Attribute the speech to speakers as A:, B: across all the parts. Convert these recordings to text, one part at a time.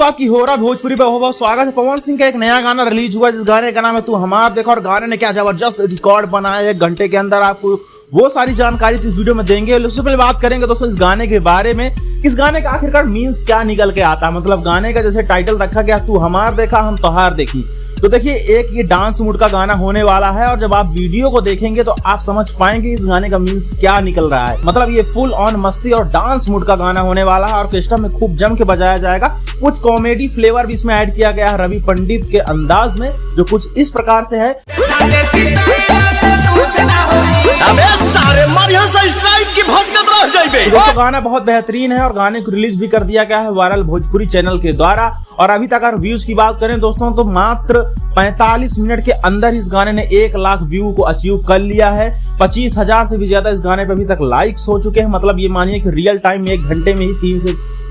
A: तो आपकी हो रहा भोजपुरी पे बहुत स्वागत है। पवन सिंह का एक नया गाना रिलीज हुआ जिस गाने का नाम है तू हमारा देखा, और गाने ने क्या जबरदस्त रिकॉर्ड बनाया है। 1 घंटे के अंदर आपको वो सारी जानकारी इस वीडियो में देंगे। उससे पहले बात करेंगे दोस्तों इस गाने के बारे में, इस गाने का आखिरकार मीन्स क्या निकल के आता है। मतलब गाने का जैसे टाइटल रखा गया तू हमार देखा हम तोहार देखी, तो देखिए एक ये डांस मूड का गाना होने वाला है, और जब आप वीडियो को देखेंगे तो आप समझ पाएंगे इस गाने का मीन्स क्या निकल रहा है। मतलब ये फुल ऑन मस्ती और डांस मूड का गाना होने वाला है। ऑर्केस्ट्रा में खूब जम के बजाया जाएगा। कुछ कॉमेडी फ्लेवर भी इसमें ऐड किया गया है रवि पंडित के अंदाज में, जो कुछ इस प्रकार से है। दोस्तों गाना बहुत बेहतरीन है और गाने को रिलीज भी कर दिया गया है वायरल भोजपुरी चैनल के द्वारा। और अभी तक अगर व्यूज की बात करें दोस्तों तो मात्र 45 मिनट के अंदर इस गाने ने 1 लाख व्यू को अचीव कर लिया है। 25,000 से भी ज्यादा इस गाने पे अभी तक लाइक्स हो चुके हैं। मतलब ये मानिए कि रियल टाइम में 1 घंटे में ही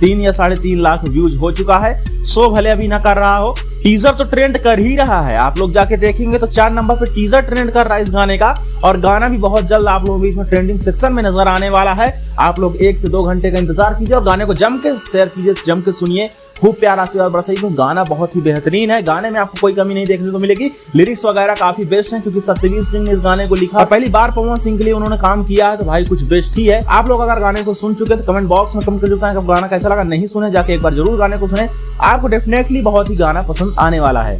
A: 3 या 3.5 लाख व्यूज हो चुका है। शो भले अभी ना कर रहा हो, टीजर तो ट्रेंड कर ही रहा है। आप लोग जाके देखेंगे तो 4 नंबर पे टीजर ट्रेंड कर रहा है इस गाने का, और गाना भी बहुत जल्द आप लोगों को इसमें ट्रेंडिंग सेक्शन में नजर आने वाला है। आप लोग 1 से 2 घंटे का इंतजार कीजिए और गाने को जम के शेयर कीजिए, जम के सुनिए, खूब प्यार आशीर्वाद बरसाइए। गाना बहुत ही बेहतरीन है, गाने में आपको कोई कमी नहीं देखने को मिलेगी। लिरिक्स वगैरह काफी बेस्ट हैं क्योंकि सत्यवीर सिंह ने इस गाने को लिखा और पहली बार पवन सिंह के लिए उन्होंने काम किया है, तो भाई कुछ बेस्ट ही है। आप लोग अगर गाने को सुन चुके हैं तो कमेंट बॉक्स में कमेंट कर देते हैं गाना कैसा लगा। नहीं सुने जाके एक बार जरूर गाने को सुने, आपको डेफिनेटली बहुत ही गाना पसंद आने वाला है।